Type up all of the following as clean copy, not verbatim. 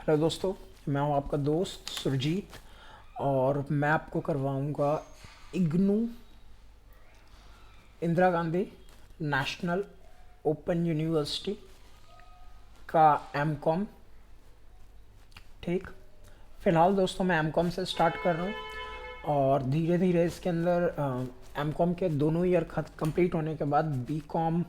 Hello दोस्तों, मैं हूं आपका दोस्त सुरजीत और मैं आपको करवाऊंगा IGNOU Indira Gandhi national open university का एम कॉम। ठीक, फ़िलहाल दोस्तों मैं एम कॉम से स्टार्ट कर रहा हूं और धीरे धीरे इसके अंदर एम कॉम के दोनों ईयर कंप्लीट होने के बाद बी कॉम,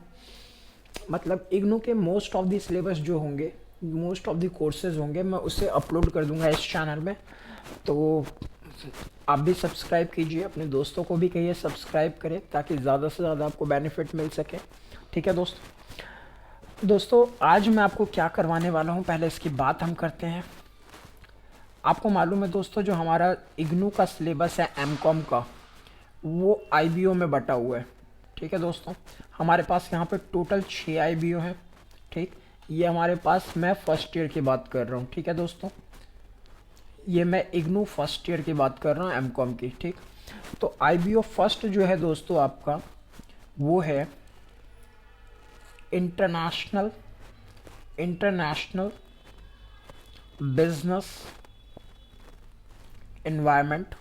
मतलब इग्नू के मोस्ट ऑफ द सिलेबस जो होंगे, मोस्ट ऑफ द कोर्सेज होंगे, मैं उसे अपलोड कर दूंगा इस चैनल में। तो आप भी सब्सक्राइब कीजिए, अपने दोस्तों को भी कहिए सब्सक्राइब करें ताकि ज़्यादा से ज़्यादा आपको बेनिफिट मिल सके। ठीक है दोस्तों आज मैं आपको क्या करवाने वाला हूँ, पहले इसकी बात हम करते हैं। आपको मालूम है दोस्तों, जो हमारा इग्नू का सिलेबस है एम कॉम का, वो आईबीओ में बटा हुआ है। ठीक है दोस्तों, हमारे पास यहाँ पे टोटल 6 आईबीओ हैं। ठीक, ये हमारे पास, मैं फर्स्ट ईयर की बात कर रहा हूँ। ठीक है दोस्तों, ये मैं इग्नू फर्स्ट ईयर की बात कर रहा हूँ एम कॉम की। ठीक, तो आईबीओ फर्स्ट जो है दोस्तों आपका, वो है इंटरनेशनल इंटरनेशनल बिजनेस एनवायरनमेंट।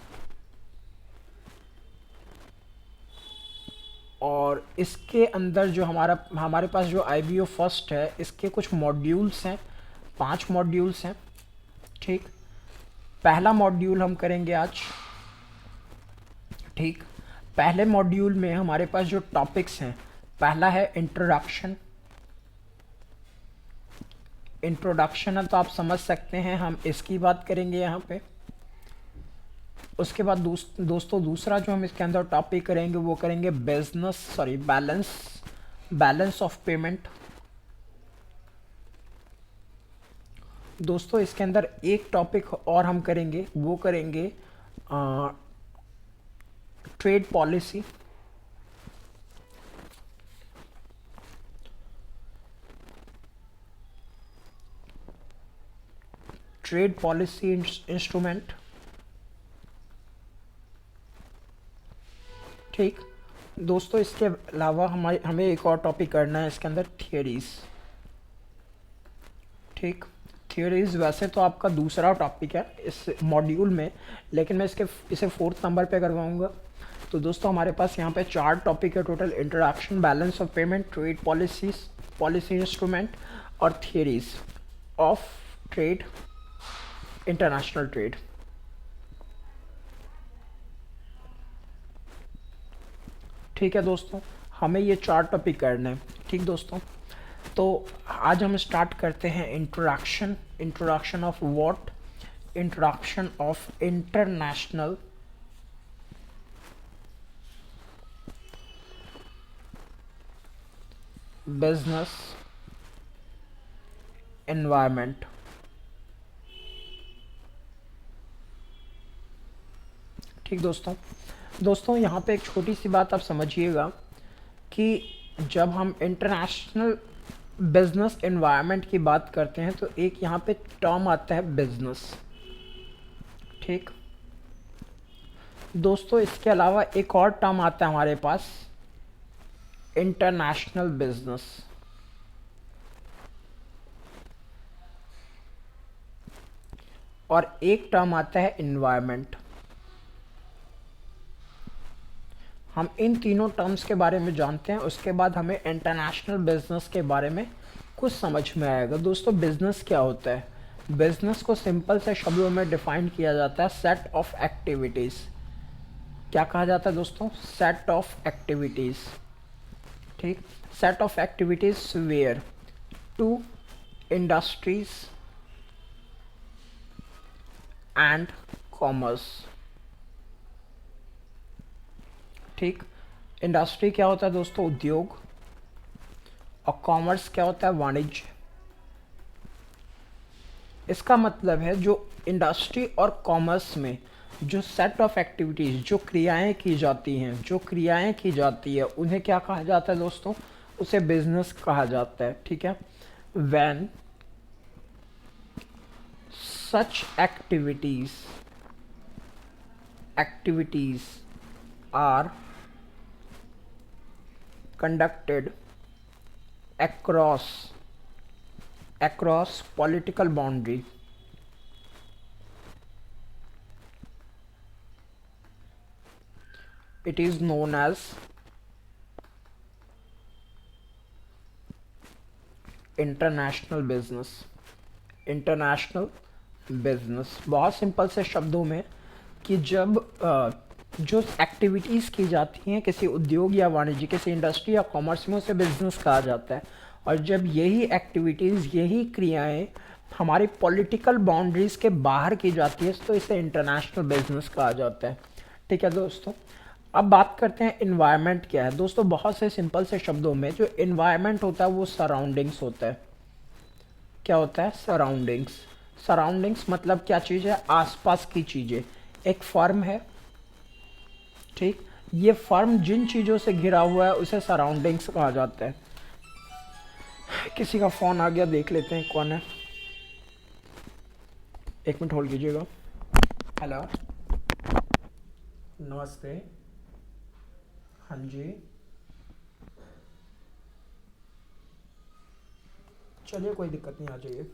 और इसके अंदर जो हमारे पास जो आईबीओ फर्स्ट है, इसके कुछ मॉड्यूल्स हैं, 5 मॉड्यूल्स हैं। ठीक, पहला मॉड्यूल हम करेंगे आज। ठीक, पहले मॉड्यूल में हमारे पास जो टॉपिक्स हैं, पहला है इंट्रोडक्शन। इंट्रोडक्शन है तो आप समझ सकते हैं, हम इसकी बात करेंगे यहाँ पे। उसके बाद दोस्तों दूसरा जो हम इसके अंदर टॉपिक करेंगे, वो करेंगे बैलेंस ऑफ पेमेंट। दोस्तों इसके अंदर एक टॉपिक और हम करेंगे, वो करेंगे trade policy. Trade policy instrument. ठीक दोस्तों, इसके अलावा हमें एक और टॉपिक करना है इसके अंदर, थियरीज। ठीक, थियरीज वैसे तो आपका दूसरा टॉपिक है इस मॉड्यूल में, लेकिन मैं इसे 4th नंबर पे करवाऊंगा। तो दोस्तों हमारे पास यहाँ पे 4 टॉपिक है total: introduction, balance of payment, trade policy instrument और theories of trade, international trade. ठीक है दोस्तों, हमें ये 4 टॉपिक करने हैं। ठीक दोस्तों, तो आज हम स्टार्ट करते हैं introduction of what, introduction of international business environment. ठीक दोस्तों यहाँ पे एक छोटी सी बात आप समझिएगा कि जब हम इंटरनेशनल बिजनेस एनवायरनमेंट की बात करते हैं तो एक यहाँ पे टर्म आता है बिजनेस। ठीक दोस्तों, इसके अलावा एक और टर्म आता है हमारे पास, इंटरनेशनल बिजनेस। और एक टर्म आता है एनवायरनमेंट। हम इन तीनों टर्म्स के बारे में जानते हैं, उसके बाद हमें इंटरनेशनल बिजनेस के बारे में कुछ समझ में आएगा। दोस्तों बिजनेस क्या होता है? बिजनेस को सिंपल से शब्दों में डिफाइन किया जाता है, सेट ऑफ एक्टिविटीज़। क्या कहा जाता है दोस्तों? Set of activities. ठीक, set of activities where to industries and commerce. ठीक, इंडस्ट्री क्या होता है दोस्तों? उद्योग। और कॉमर्स क्या होता है? वाणिज्य। इसका मतलब है जो इंडस्ट्री और कॉमर्स में जो सेट ऑफ एक्टिविटीज़, जो क्रियाएं की जाती हैं, उन्हें क्या कहा जाता है दोस्तों? उसे बिजनेस कहा जाता है। ठीक है, when such activities are conducted across political boundary, it is known as international business. International business बहुत सिंपल से शब्दों में कि जब जो एक्टिविटीज़ की जाती हैं किसी उद्योग या वाणिज्य, किसी इंडस्ट्री या कॉमर्स में, उसे बिजनेस कहा जाता है। और जब यही एक्टिविटीज़, यही क्रियाएं हमारी पॉलिटिकल बाउंड्रीज़ के बाहर की जाती है तो इसे इंटरनेशनल बिजनेस कहा जाता है। ठीक है दोस्तों, अब बात करते हैं इन्वायरमेंट क्या है। दोस्तों बहुत से सिंपल से शब्दों में जो इन्वायरमेंट होता है वो सराउंडिंग्स होता है। क्या होता है? सराउंडिंग्स। सराउंडिंग्स मतलब क्या चीज़ है? आसपास की चीज़ें। एक फर्म है, ठीक, ये फर्म जिन चीज़ों से घिरा हुआ है उसे सराउंडिंग्स कहा जाता है। किसी का फ़ोन आ गया, देख लेते हैं कौन है। एक मिनट होल्ड कीजिएगा। हेलो, नमस्ते। हाँ जी, चलिए कोई दिक्कत नहीं, आ जाइए।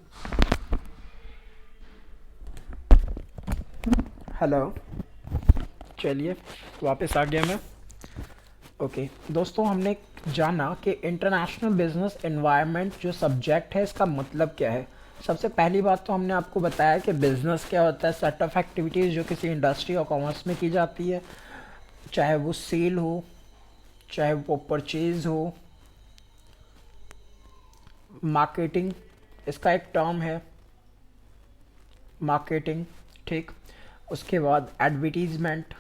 हेलो, चलिए वापस आ गया मैं। ओके दोस्तों, हमने जाना कि इंटरनेशनल बिजनेस एनवायरनमेंट जो सब्जेक्ट है इसका मतलब क्या है। सबसे पहली बात तो हमने आपको बताया कि बिज़नेस क्या होता है। सेट ऑफ एक्टिविटीज़ जो किसी इंडस्ट्री और कॉमर्स में की जाती है, चाहे वो सेल हो, चाहे वो परचेज हो, मार्केटिंग इसका एक टर्म है, मार्केटिंग, ठीक। उसके बाद एडवर्टीजमेंट,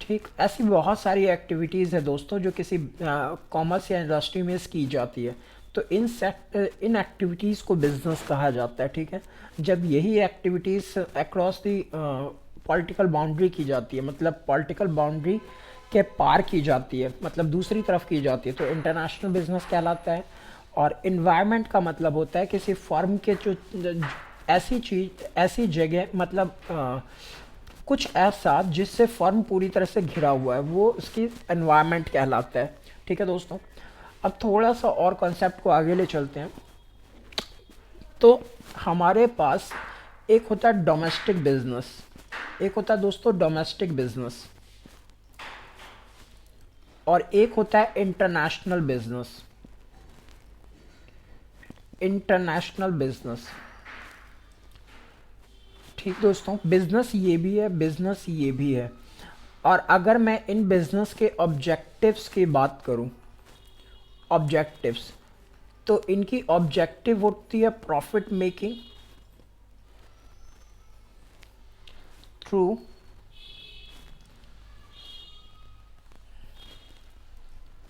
ठीक। ऐसी बहुत सारी एक्टिविटीज़ है दोस्तों जो किसी कॉमर्स या इंडस्ट्री में की जाती है। तो इन एक्टिविटीज़ को बिजनेस कहा जाता है, ठीक है। जब यही activities across the political boundary की जाती है, मतलब पॉलिटिकल बाउंड्री के पार की जाती है, मतलब दूसरी तरफ की जाती है, तो इंटरनेशनल बिजनेस कहलाता है। और इन्वायरमेंट का मतलब होता है किसी फर्म के जो ऐसी चीज़, ऐसी जगह, मतलब कुछ ऐसा जिससे फर्म पूरी तरह से घिरा हुआ है, वो उसकी एनवायरनमेंट कहलाता है। ठीक है दोस्तों, अब थोड़ा सा और कॉन्सेप्ट को आगे ले चलते हैं। तो हमारे पास एक होता है डोमेस्टिक बिजनेस, एक होता है दोस्तों डोमेस्टिक बिजनेस, और एक होता है इंटरनेशनल बिजनेस। इंटरनेशनल बिजनेस, ठीक दोस्तों, बिजनेस ये भी है, बिजनेस ये भी है। और अगर मैं इन बिजनेस के ऑब्जेक्टिव्स की बात करूं, ऑब्जेक्टिव्स, तो इनकी ऑब्जेक्टिव होती है profit making through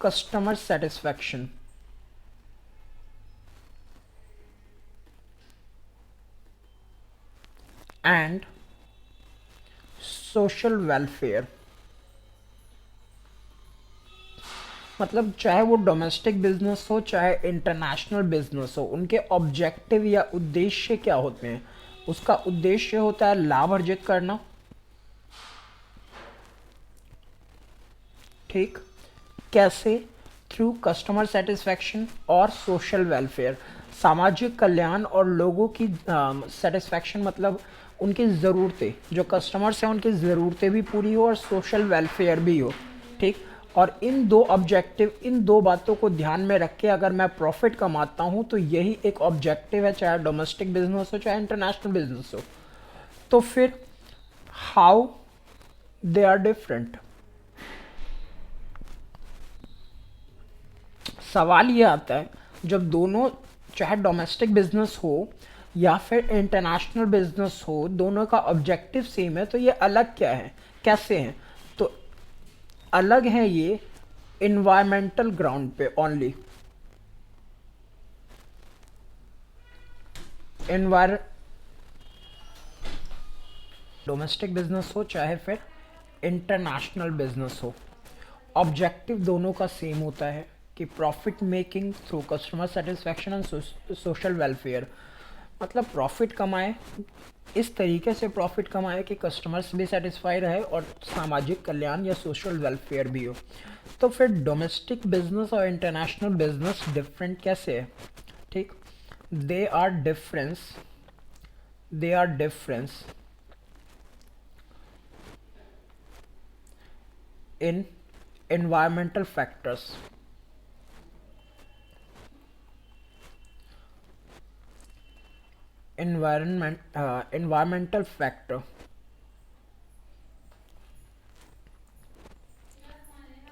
customer satisfaction, and social welfare. मतलब चाहे वो डोमेस्टिक बिजनेस हो चाहे इंटरनेशनल बिजनेस हो, उनके ऑब्जेक्टिव या उद्देश्य क्या होते हैं? उसका उद्देश्य होता है लाभ अर्जित करना, ठीक। कैसे? थ्रू कस्टमर सेटिस्फैक्शन और सोशल वेलफेयर, सामाजिक कल्याण और लोगों की सेटिस्फैक्शन, मतलब उनकी ज़रूरतें, जो कस्टमर्स हैं उनकी ज़रूरतें भी पूरी हो और सोशल वेलफेयर भी हो, ठीक। और इन दो ऑब्जेक्टिव, इन दो बातों को ध्यान में रख के अगर मैं प्रॉफिट कमाता हूँ तो यही एक ऑब्जेक्टिव है, चाहे डोमेस्टिक बिजनेस हो चाहे इंटरनेशनल बिजनेस हो। तो फिर हाउ दे आर डिफरेंट? सवाल ये आता है, जब दोनों, चाहे डोमेस्टिक बिजनेस हो या फिर इंटरनेशनल बिजनेस हो, दोनों का ऑब्जेक्टिव सेम है, तो ये अलग क्या है, कैसे हैं? तो अलग है ये इन्वायरमेंटल ग्राउंड पे ओनली। एनवायर डोमेस्टिक बिजनेस हो चाहे फिर इंटरनेशनल बिजनेस हो, ऑब्जेक्टिव दोनों का सेम होता है कि profit making through customer satisfaction and social welfare. मतलब प्रॉफिट कमाए, इस तरीके से प्रॉफिट कमाए कि कस्टमर्स भी सेटिस्फाई रहे और सामाजिक कल्याण या सोशल वेलफेयर भी हो। तो फिर डोमेस्टिक बिजनेस और इंटरनेशनल बिजनेस डिफरेंट कैसे है? ठीक, they are difference, they are difference in environmental factors. Environmental factor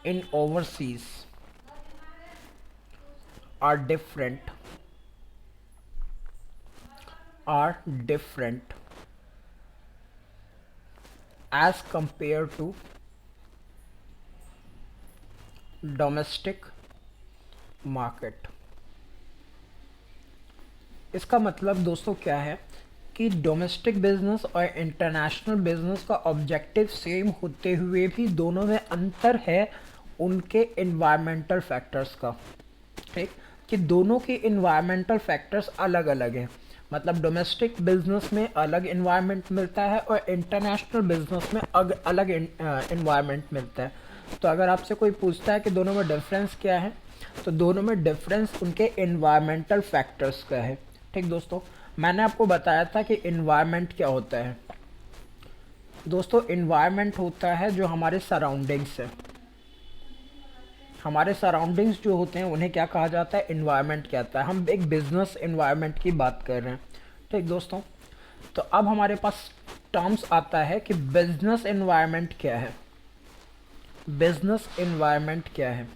in overseas are different as compared to domestic market. इसका मतलब दोस्तों क्या है कि डोमेस्टिक बिजनेस और इंटरनेशनल बिजनेस का ऑब्जेक्टिव सेम होते हुए भी दोनों में अंतर है उनके इन्वायरमेंटल फैक्टर्स का। ठीक, कि दोनों के इन्वायरमेंटल फैक्टर्स अलग अलग हैं। मतलब डोमेस्टिक बिजनेस में अलग इन्वायरमेंट मिलता है और इंटरनेशनल बिजनेस में अलग इन्वायरमेंट मिलता है। तो अगर आपसे कोई पूछता है कि दोनों में डिफरेंस क्या है, तो दोनों में डिफरेंस उनके इन्वायरमेंटल फैक्टर्स का है। ठीक दोस्तों, मैंने आपको बताया था कि इन्वायरमेंट क्या होता है। दोस्तों इन्वायरमेंट होता है जो हमारे सराउंडिंग्स है। हमारे सराउंडिंग्स जो होते हैं उन्हें क्या कहा जाता है, इन्वायरमेंट कहता है। हम एक बिजनेस इन्वायरमेंट की बात कर रहे हैं। ठीक दोस्तों, तो अब हमारे पास टर्म्स आता है कि बिजनेस इन्वायरमेंट क्या है। बिजनेस इन्वायरमेंट क्या है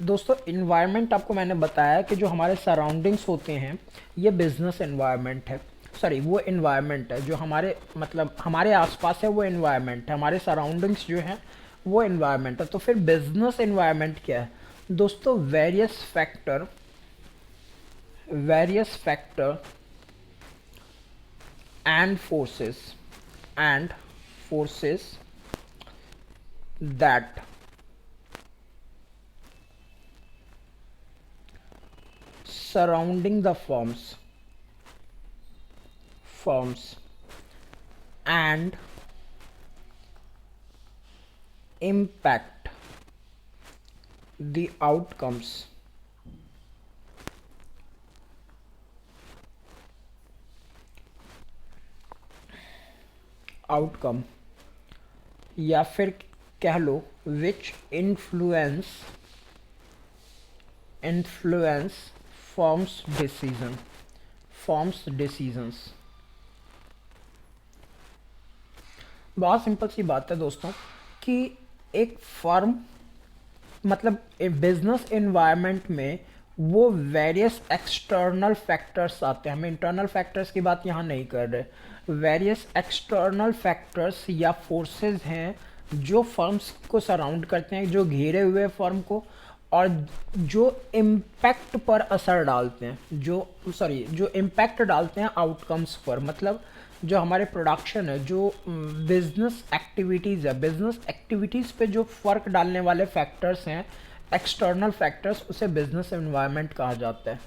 दोस्तों? इन्वायरमेंट आपको मैंने बताया कि जो हमारे सराउंडिंग्स होते हैं ये बिजनेस इन्वायरमेंट है। सॉरी, वो इन्वायरमेंट है जो हमारे मतलब हमारे आसपास है, वो इन्वायरमेंट है। हमारे सराउंडिंग्स जो हैं वो इन्वायरमेंट है। तो फिर बिजनेस इन्वायरमेंट क्या है दोस्तों? Various factor and forces that surrounding the firms and impact the outcome या फिर कह लो विच इन्फ्लुएंस फॉर्म्स डिसीजंस। बहुत सिंपल सी बात है दोस्तों कि एक फर्म मतलब बिजनेस इन्वायरमेंट में वो वेरियस एक्सटर्नल फैक्टर्स आते हैं। हम इंटरनल फैक्टर्स की बात यहाँ नहीं कर रहे। वेरियस एक्सटर्नल फैक्टर्स या फोर्सेस हैं जो फर्म्स को सराउंड करते हैं, जो घेरे हुए फर्म को, और जो इम्पैक्ट पर असर डालते हैं, जो इम्पैक्ट डालते हैं आउटकम्स पर। मतलब जो हमारे प्रोडक्शन है, जो बिजनेस एक्टिविटीज़ है, बिजनेस एक्टिविटीज़ पे जो फ़र्क डालने वाले फैक्टर्स हैं, एक्सटर्नल फैक्टर्स, उसे बिजनेस एनवायरनमेंट कहा जाता है।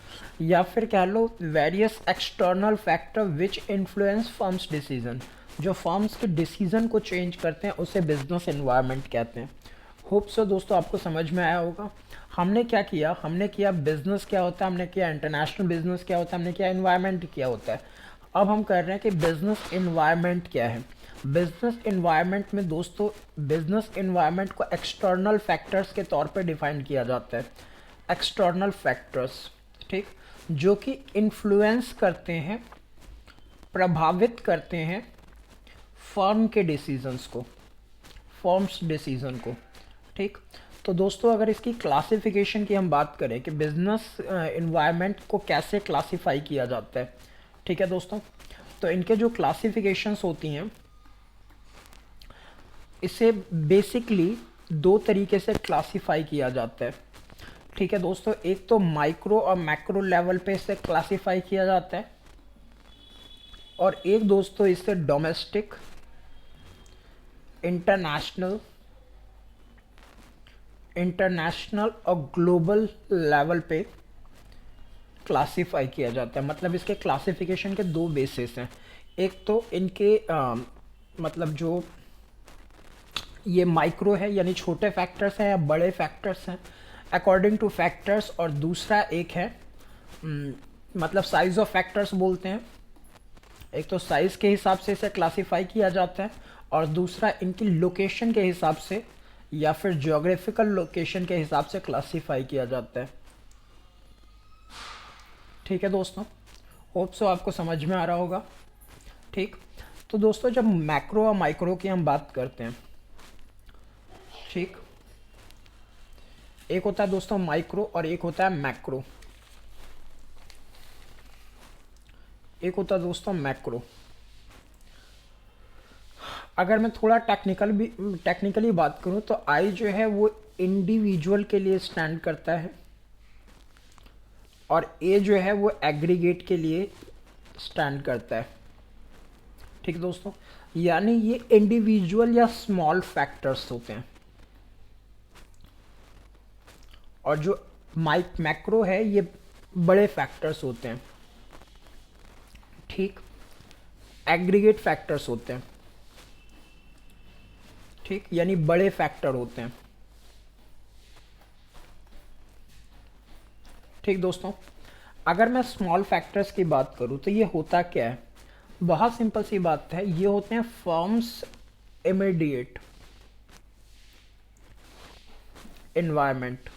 या फिर कह लो various external factor which influence firms decision, जो फर्म्स के डिसीजन को चेंज करते हैं उसे बिजनेस एनवायरनमेंट कहते हैं। होप सो दोस्तों आपको समझ में आया होगा। हमने क्या किया, हमने किया बिजनेस क्या होता है, हमने किया इंटरनेशनल बिजनेस क्या होता है, हमने किया एनवायरनमेंट क्या होता है। अब हम कर रहे हैं कि बिजनेस एनवायरनमेंट क्या है। बिजनेस एनवायरनमेंट में दोस्तों बिजनेस एनवायरनमेंट को एक्सटर्नल फैक्टर्स के तौर पे डिफाइन किया जाता है। एक्सटर्नल फैक्टर्स, ठीक, जो कि इन्फ्लुएंस करते हैं, प्रभावित करते हैं फर्म के डिसीजंस को, फर्म्स डिसीजन को। ठीक, तो दोस्तों अगर इसकी क्लासिफिकेशन की हम बात करें कि बिजनेस एनवायरनमेंट को कैसे क्लासिफाई किया जाता है, ठीक है दोस्तों, तो इनके जो क्लासिफिकेशंस होती हैं इसे बेसिकली दो तरीके से क्लासिफाई किया जाता है। ठीक है दोस्तों, एक तो माइक्रो और मैक्रो लेवल पे इसे क्लासिफाई किया जाता है, और एक दोस्तों इसे डोमेस्टिक, इंटरनेशनल और ग्लोबल लेवल पे क्लासिफाई किया जाता है। मतलब इसके क्लासिफिकेशन के दो बेसिस हैं। एक तो इनके मतलब जो ये माइक्रो है यानी छोटे फैक्टर्स हैं या बड़े फैक्टर्स हैं अकॉर्डिंग टू फैक्टर्स, और दूसरा एक है मतलब साइज ऑफ फैक्टर्स बोलते हैं, एक तो साइज़ के हिसाब से इसे क्लासीफाई किया जाता है, और दूसरा इनकी लोकेशन के हिसाब से या फिर ज्योग्राफिकल लोकेशन के हिसाब से क्लासीफाई किया जाता है। ठीक है दोस्तों, होप सो आपको समझ में आ रहा होगा। ठीक, तो दोस्तों जब मैक्रो और माइक्रो की हम बात करते हैं, ठीक, एक होता है दोस्तों माइक्रो और एक होता है मैक्रो। एक होता है दोस्तों मैक्रो। अगर मैं थोड़ा टेक्निकली बात करूं तो आई जो है वो इंडिविजुअल के लिए स्टैंड करता है, और ए जो है वो एग्रीगेट के लिए स्टैंड करता है। ठीक दोस्तों, यानी ये इंडिविजुअल या स्मॉल फैक्टर्स होते हैं, और जो मैक्रो है ये बड़े फैक्टर्स होते हैं। ठीक, एग्रीगेट फैक्टर्स होते हैं। ठीक, यानी बड़े फैक्टर होते हैं। ठीक दोस्तों, अगर मैं स्मॉल फैक्टर्स की बात करूं तो ये होता क्या है, बहुत सिंपल सी बात है, ये होते हैं firms immediate environment.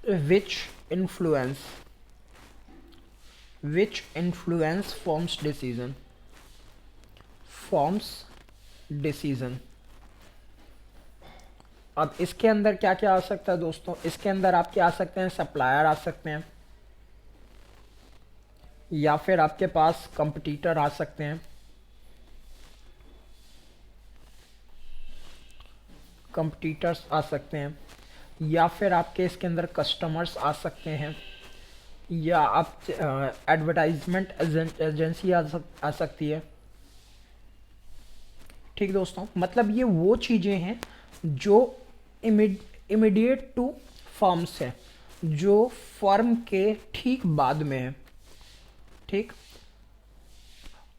which influence forms decision। अब इसके अंदर क्या क्या आ सकता है दोस्तों, इसके अंदर आपके आ सकते हैं सप्लायर आ सकते हैं, या फिर आपके पास कंपटीटर आ सकते हैं, कंपटीटर्स आ सकते हैं, या फिर आपके इसके अंदर कस्टमर्स आ सकते हैं, या आप एडवर्टाइजमेंट एजेंसी आ सकती है। ठीक दोस्तों, मतलब ये वो चीज़ें हैं जो इमीडिएट टू फर्म्स है, जो फर्म के ठीक बाद में है। ठीक,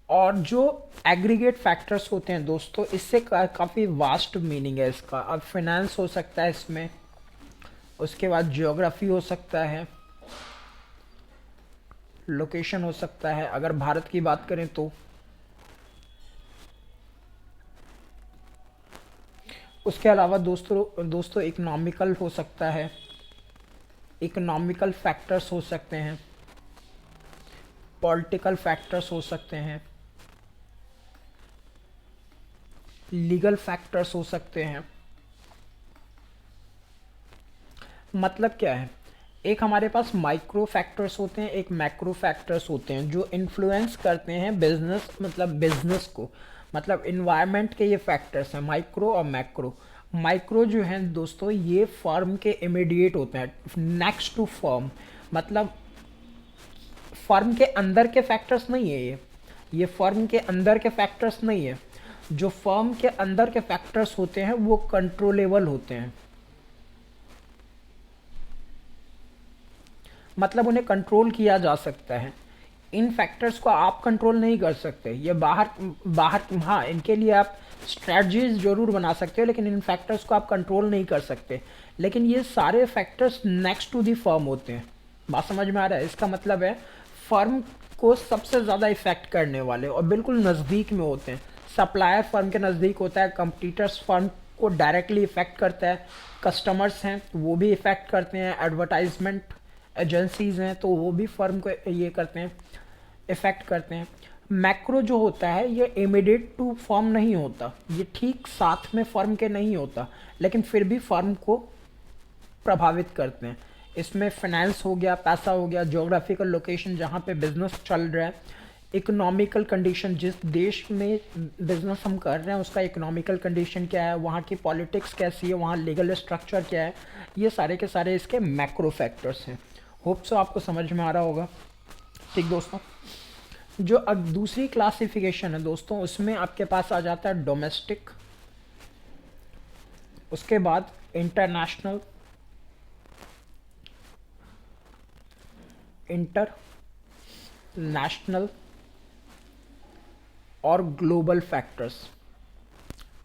और जो एग्रीगेट फैक्टर्स होते हैं दोस्तों, इससे काफ़ी वास्ट मीनिंग है इसका। अब फाइनेंस हो सकता है इसमें, उसके बाद ज्योग्राफी हो सकता है, लोकेशन हो सकता है अगर भारत की बात करें तो, उसके अलावा दोस्तों इकोनॉमिकल हो सकता है, इकोनॉमिकल फैक्टर्स हो सकते हैं, पॉलिटिकल फैक्टर्स हो सकते हैं, लीगल फैक्टर्स हो सकते हैं। मतलब क्या है, एक हमारे पास माइक्रो फैक्टर्स होते हैं, एक मैक्रो फैक्टर्स होते हैं जो इन्फ्लुएंस करते हैं बिजनेस को, मतलब इन्वायरमेंट के ये फैक्टर्स हैं माइक्रो और मैक्रो। माइक्रो जो हैं दोस्तों ये फर्म के इमीडिएट होते हैं, नेक्स्ट टू फर्म, मतलब फर्म के अंदर के फैक्टर्स नहीं है ये फर्म के अंदर के फैक्टर्स नहीं है। जो फर्म के अंदर के फैक्टर्स होते हैं वो कंट्रोलेबल होते हैं, मतलब उन्हें कंट्रोल किया जा सकता है। इन फैक्टर्स को आप कंट्रोल नहीं कर सकते, ये बाहर हाँ, इनके लिए आप स्ट्रेटजीज जरूर बना सकते हो, लेकिन इन फैक्टर्स को आप कंट्रोल नहीं कर सकते। लेकिन ये सारे factors next to the firm होते हैं। बात समझ में आ रहा है? इसका मतलब है फर्म को सबसे ज़्यादा इफेक्ट करने वाले और बिल्कुल नज़दीक में होते हैं। सप्लायर फर्म के नज़दीक होता है, कंपटीटर्स फर्म को डायरेक्टली इफेक्ट करता है, कस्टमर्स हैं वो भी इफेक्ट करते हैं, एडवर्टाइजमेंट एजेंसीज हैं तो वो भी फर्म को ये करते हैं, इफेक्ट करते हैं। मैक्रो जो होता है ये इमीडिएट टू फर्म नहीं होता, ये ठीक साथ में फर्म के नहीं होता, लेकिन फिर भी फर्म को प्रभावित करते हैं। इसमें फाइनेंस हो गया, पैसा हो गया, ज्योग्राफिकल लोकेशन जहाँ पे बिजनेस चल रहा है, इकोनॉमिकल कंडीशन, जिस देश में बिजनेस हम कर रहे हैं उसका इकोनॉमिकल कंडीशन क्या है, वहाँ की पॉलिटिक्स कैसी है, वहाँ लीगल स्ट्रक्चर क्या है, ये सारे के सारे इसके मैक्रो फैक्टर्स हैं। होप सो आपको समझ में आ रहा होगा। ठीक दोस्तों, जो अब दूसरी क्लासिफिकेशन है दोस्तों, उसमें आपके पास आ जाता है डोमेस्टिक, उसके बाद इंटरनेशनल, इंटरनेशनल और ग्लोबल फैक्टर्स।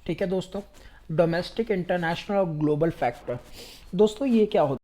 ठीक है दोस्तों, डोमेस्टिक, इंटरनेशनल और ग्लोबल फैक्टर। दोस्तों ये क्या होता है?